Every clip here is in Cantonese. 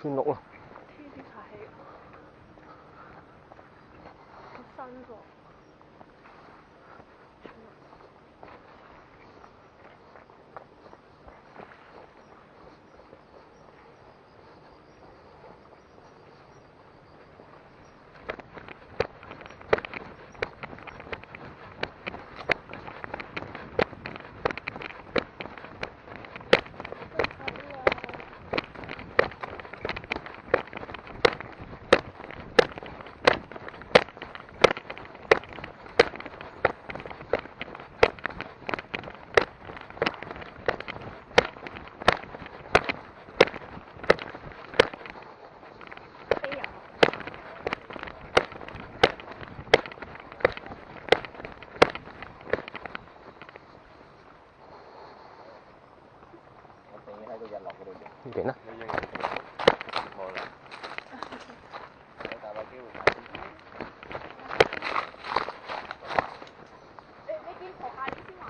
村屋咯。天天擦氣，好辛苦。呢邊啦。冇啦。有大把機會睇。你見河下點先話？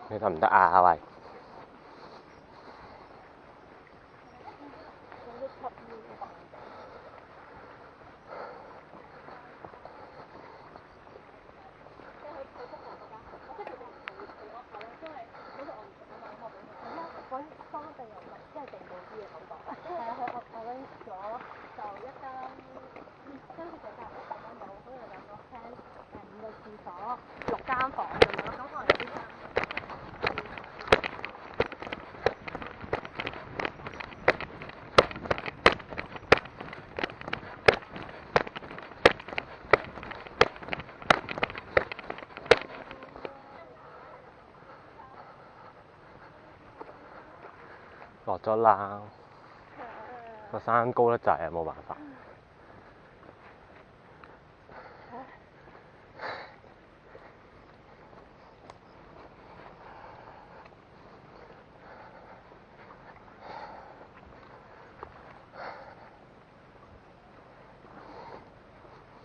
你得唔得啊？喂！6間房咁樣，咁可能有啲落咗啦，個山高得滯啊，冇辦法。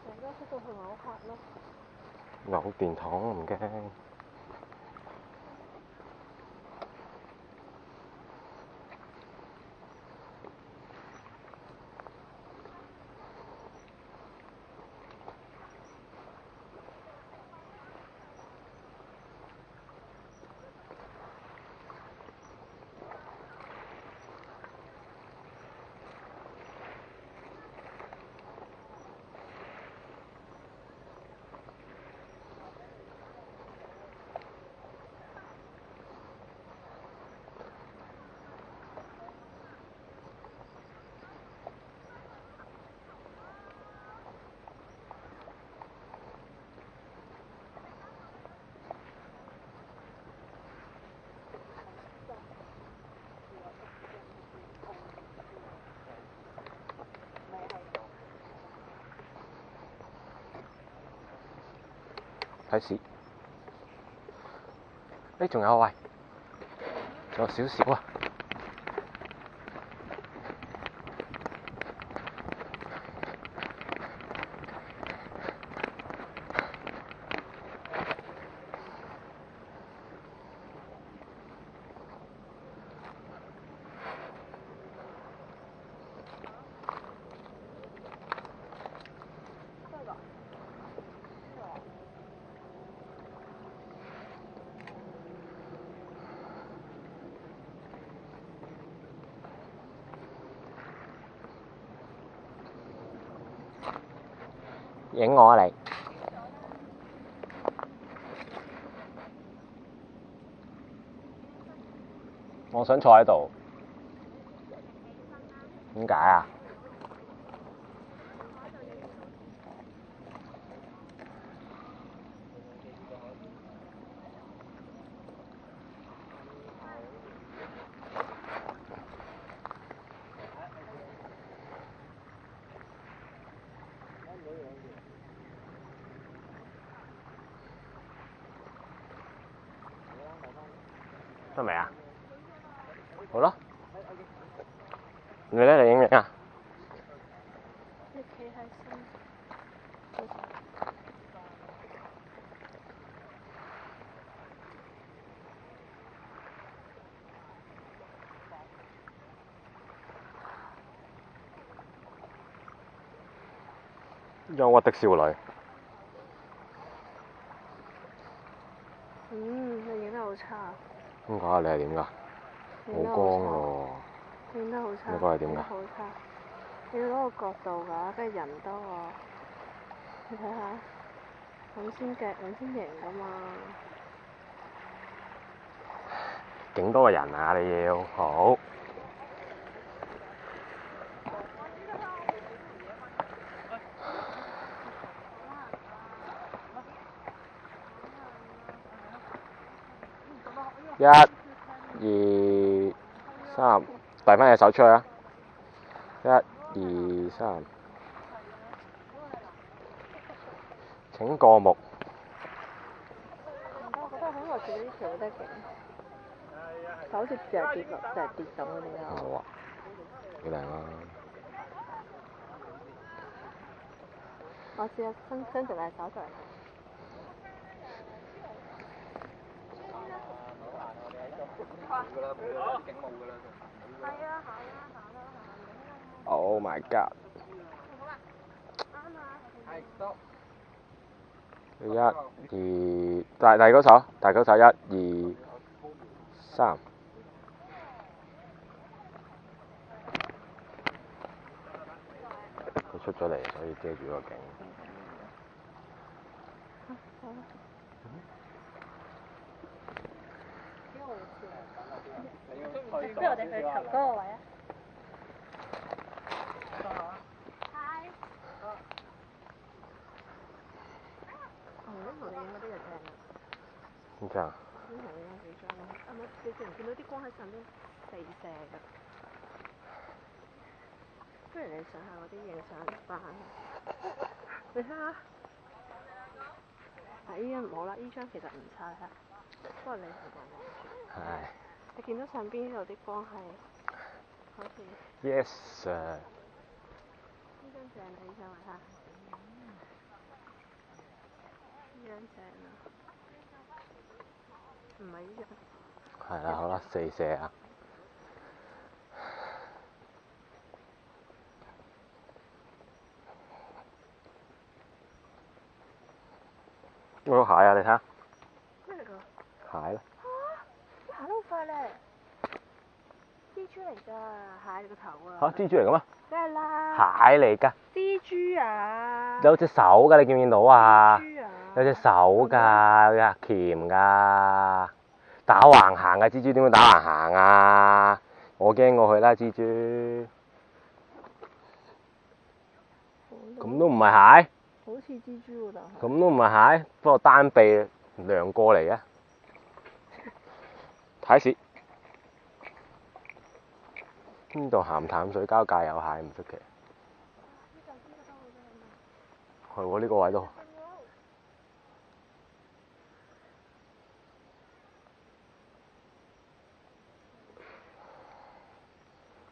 成間出到去我客咯。有電筒唔驚。睇屎！仲有喂，仲有少少啊！影我啊你！我想坐喺度。點解啊？得未啊？好咯。你咧？你影唔影啊？你企喺身，好彩。憂鬱的少女。你影得好差。點解？你係點㗎？好光喎。影得好差。你覺得係點㗎？好差。你要攞個角度㗎，跟住人多喎。你睇下，咁先型㗎嘛。勁多個人啊！你要好。1、2、3，遞翻隻手出去啊！1、2、3，請過目。我覺得好耐見到呢條覺得勁，就好似成日跌咁嗰啲啊。好啊，幾靚啊！我試下伸條手出嚟。Oh my god！1、2，大高手，1、2、3。佢出咗嚟，所以遮住個景。不如我哋去頭嗰個位啊！同你影嗰啲就正啦。點正啊？同你影幾張咯。係咪你見唔見到啲光喺上邊四射㗎？不如你上下嗰啲影相翻。你睇下。依張唔好啦，依張其實唔差嚇。不過你唔講望住。係。你見到上邊有啲光係好似。Yes sir。呢張正啊！呢張嚟嚇。呢張正啊！唔係呢張。係啦，好啦，4射啊！嗰個蟹啊，你睇下。咩嚟㗎？蟹咧。嚇！行得好快咧！蜘蛛嚟㗎，蟹你個頭啊！嚇，蜘蛛嚟㗎咩？梗係啦。蟹嚟㗎。蜘蛛啊！有隻手㗎，你見唔見到啊？蜘蛛啊！有隻手㗎，有隻鉗㗎。打橫行嘅蜘蛛點會打橫行啊？我驚過佢啦，蜘蛛。咁都唔係蟹？好似蜘蛛喎，但係。咁都唔係蟹，不過單臂涼過嚟嘅。睇屎！呢度鹹淡水交界有蟹唔出奇。係喎，呢個位都。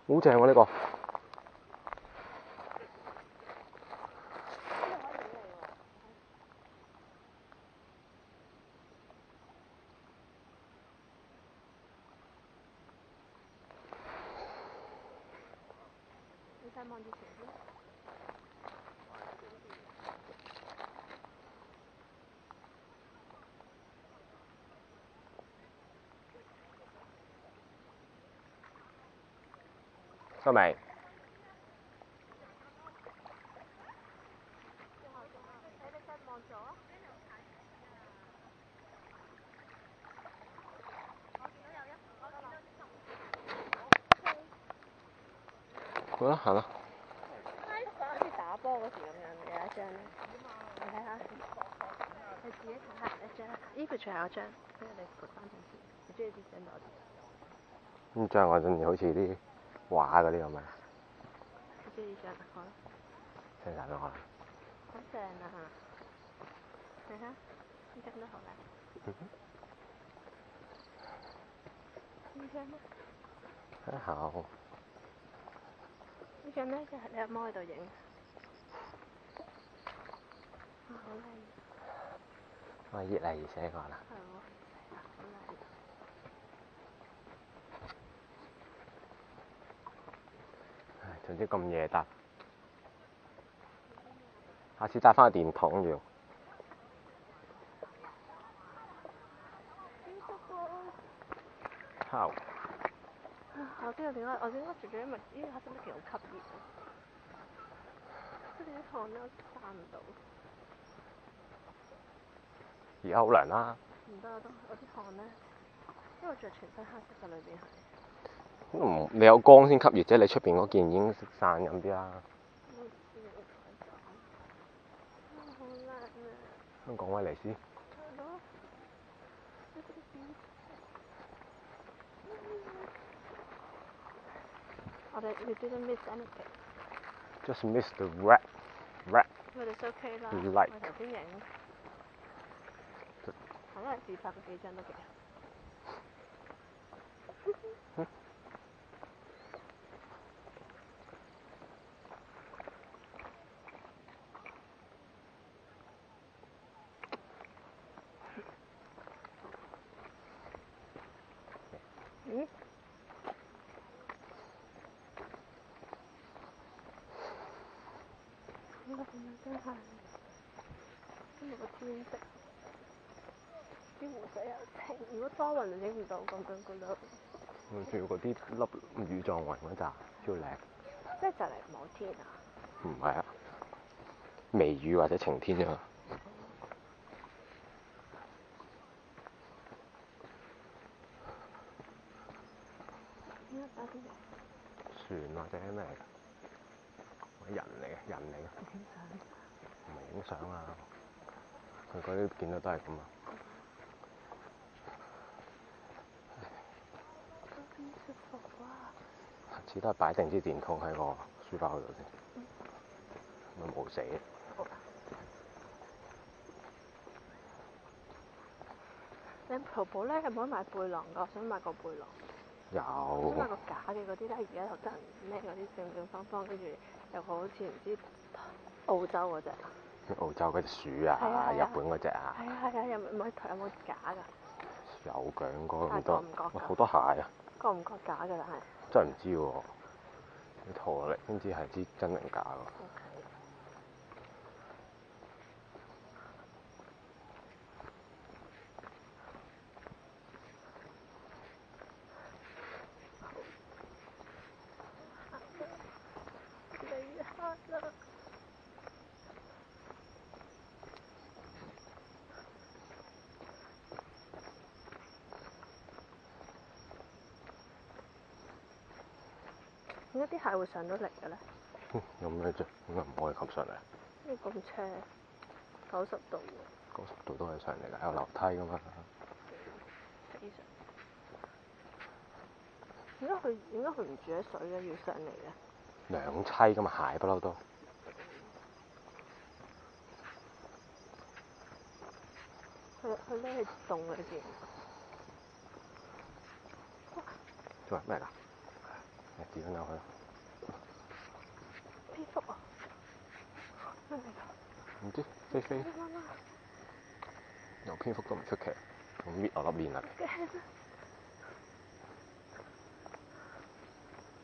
好正喎呢個。你睇望住前邊。收未？好啦，行啦。好似打波嗰時咁樣嘅有一張咧，你睇下，你自己睇下一張，呢個最後一張，跟住你撥翻上先，你中意邊張多啲？呢張我中意好似啲畫嗰啲咁嘅。你中意呢張？好啦。真係咯。好正啊！你睇，呢張都好靚。呢張咧？還好。呢張咧就係你阿媽喺度影。啊，好靚！啊，越嚟越寫過啦。係喎，係啊，好靚。唉，總之咁夜搭，下次帶翻個電筒要。好。我知道點解，我點解最主要因為呢個黑色乜其實好吸熱啊，即係啲汗咧散唔到。而家好涼啦。唔得，我啲汗咧，因為着全身黑色嘅裏邊係。你有光先吸熱啫，你出邊嗰件已經散咁啲啦。我知我改咗。啊，好靚啊！香港威尼斯。係咯。我哋 we didn't miss anything. Just missed the red. 我哋 OK 啦。Like. 我頭先影，可能係自拍嗰幾張都幾好。嗯？呢個咁樣真係，今日個天色，啲湖水又清，如果多雲就影唔到咁樣噶啦。仲要嗰啲粒雨狀雲嗰扎，超靚。即係就嚟冇天啊！唔係啊，微雨或者晴天啫嘛。船或者咩嚟㗎？人嚟嘅，人嚟嘅。唔係影相啊！佢嗰啲見到都係咁啊。下次都係擺定支電筒喺個書包度先，咪冇死。你淘寶咧有冇得買背囊㗎？我想買個背囊。有。我想買個假嘅嗰啲咧，而家有得人孭嗰啲正正方方，跟住又好似唔知澳洲嗰隻。澳洲嗰隻鼠啊，日本嗰隻啊。係啊，有冇假㗎？有嘅應該好多。覺唔覺？好多鞋啊！覺唔覺假㗎？但係。真係唔知喎，你淘落嚟先知係知真定假㗎。點解啲蟹會上到嚟嘅咧？有咩啫？點解唔可以擒上嚟？呢咁斜，90度喎。90度都係上嚟㗎，有樓梯㗎嘛。非常。點解佢唔住喺水嘅，要上嚟嘅？兩棲㗎嘛，蟹不嬲都。佢匿喺洞裏邊。做咩㗎？你點樣去？蝙蝠啊！咩嚟㗎？唔知飛。有蝙蝠都唔出奇，咁搣我粒面啊！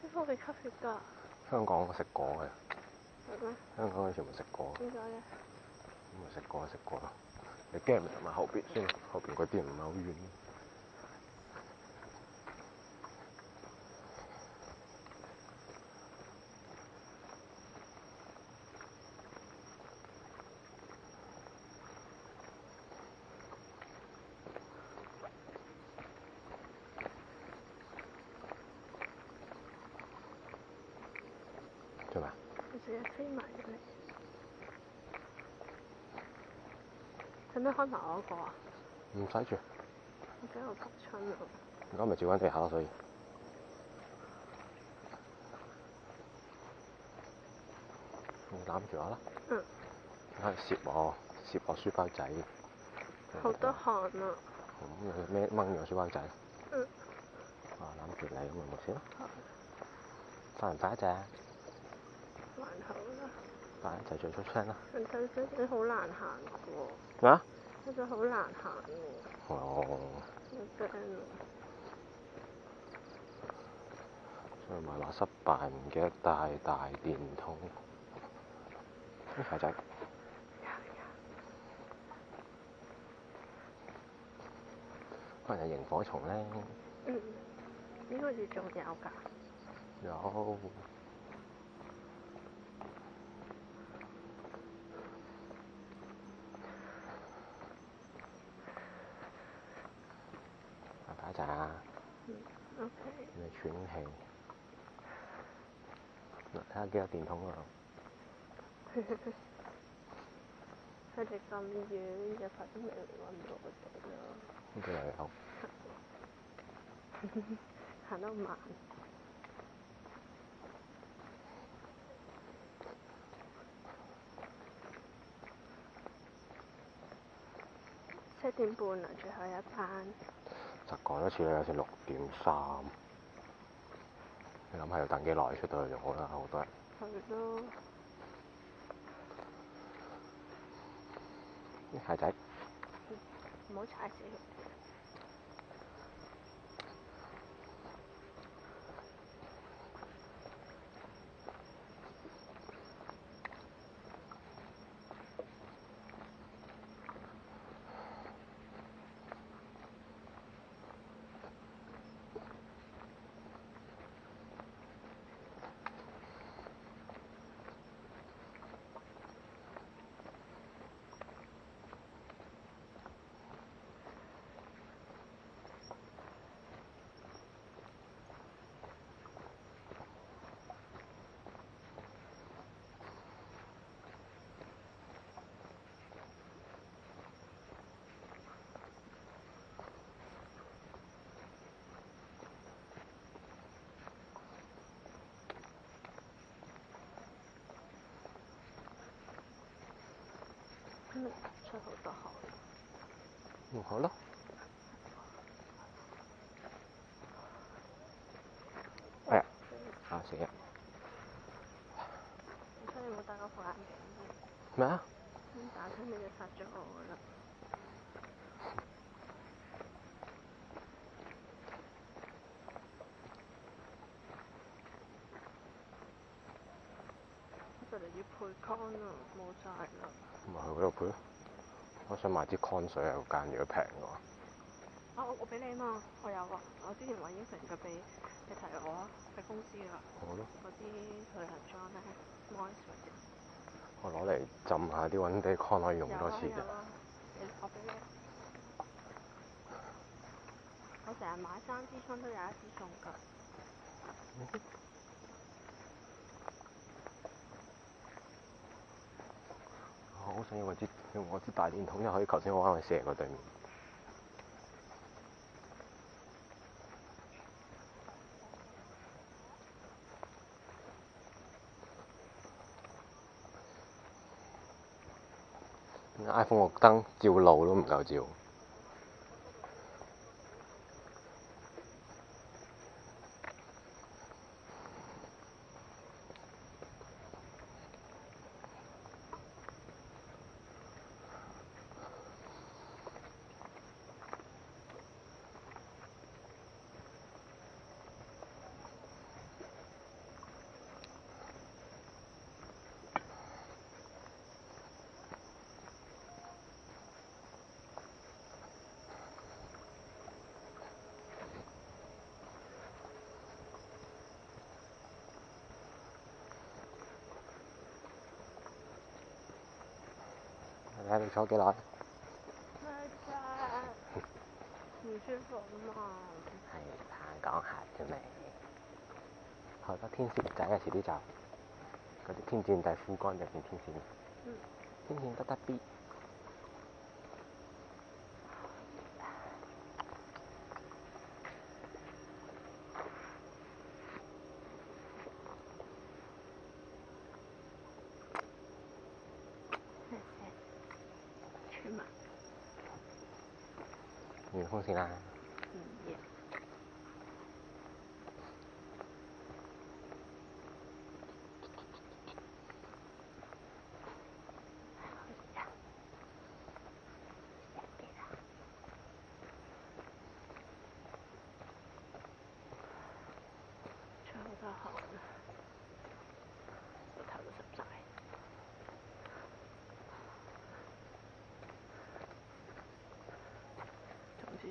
蝙蝠會吸血㗎。香港食過嘅。係咩？香港全部食過。點解嘅？咁咪食過咯。你驚咪行埋後邊先，後邊嗰啲唔係好遠。做咩？佢成日飛埋咗嚟。使唔使開埋我嗰個啊？唔使住。我驚我吸親啊！而家咪照緊地下咯，所以。你攬住我啦。嗯。你喺度攝我書包仔。好多汗啊！咁你孭掹住個書包仔。嗯。啊，住你咁咪冇事咯。快唔快一隻？還好啦。快一隻最出聲啦。人睇水景好難行嘅喎。咩啊？嗰隻好難行喎。哦。好驚啊！所以咪話失敗，唔記得帶大電筒。啲鞋仔。可能係螢火蟲咧。嗯。應該好似仲有㗎。有。快一隻啊！OK。你喘氣。嗱，睇下幾多電筒啊！佢哋咁遠，日頭都未揾到我哋咯。呢度又有。行得慢。7點半啦，最後一班。就講一次啦，有時6點3。你諗下要等幾耐出到去仲好啦，好多人。係咯。啲鞋仔。唔好踩死佢。今日出好多汗。好咯。哎呀！嚇死人！唔使你冇戴嗰副眼鏡咩？咩啊？打親你就殺咗我㗎啦！就嚟要配 con 啦，冇晒啦。咪去嗰度配咯。我想買支 con 水喺嗰間，如果平嘅話。啊！我俾你啊嘛，我有啊。我之前話應承咗俾你提我啊，喺公司㗎。好咯。嗰啲退行裝咧 ，moist 嗰啲。我攞嚟浸下啲揾地 con 可以用多次啫。有啊。我俾你。我成日買3支葱都有1支送㗎。我好想要我支大電筒，又可以頭先我啱去射過對面。iPhone 個燈照路都唔夠照。睇你坐幾耐？咩啫？唔舒服啊嘛。係講下啫咩？好多天線仔啊，遲啲就嗰啲天線仔枯乾就變天線。天線得 B。全麻。完風扇啦。唔要。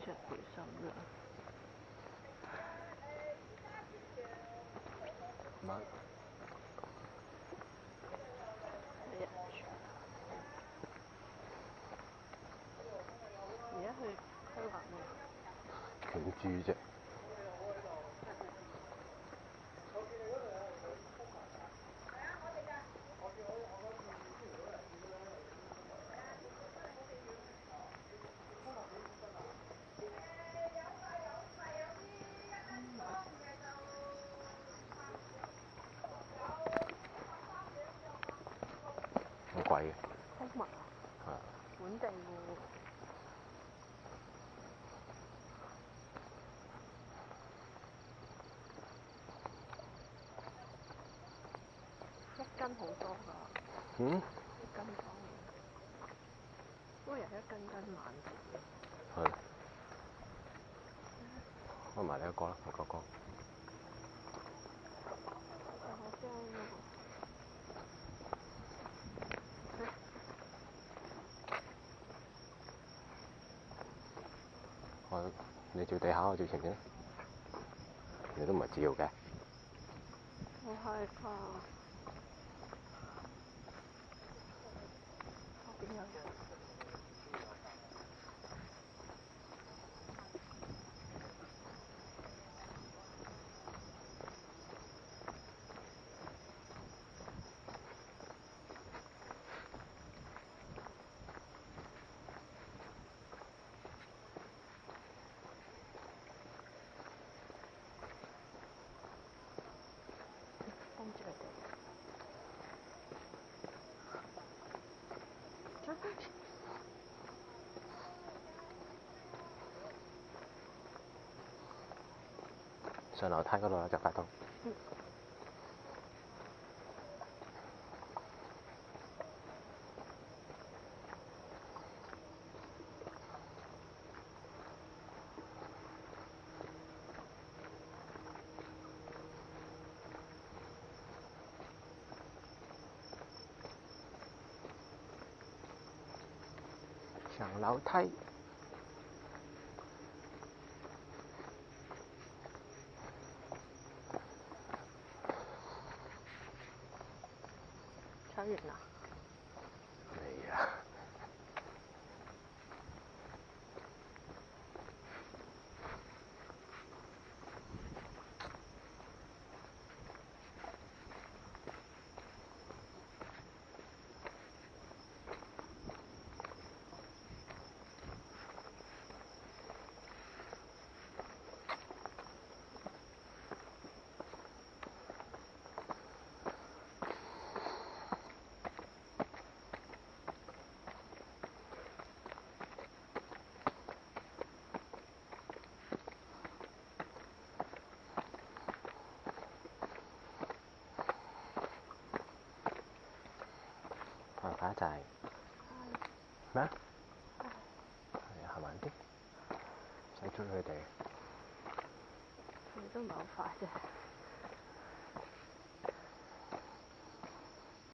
隻背心啦。乜？你啊？而家去規劃咩？點知啫？咁貴嘅？蜂蜜啊？係啊。本地喎。一斤好多㗎。嗯？一斤裝嘅。不過由一斤斤慢啲。係。開埋呢一個啦，唔該哥。我驚喎。你照地下，我照前面。你都唔係照嘅。我害怕。後邊有人。跟住佢哋。上樓梯嗰度有隻快刀。上樓梯。踩完啦。未啊。快一陣。咩啊？係啊，行慢啲，唔使追佢哋。佢哋都唔係好快啫。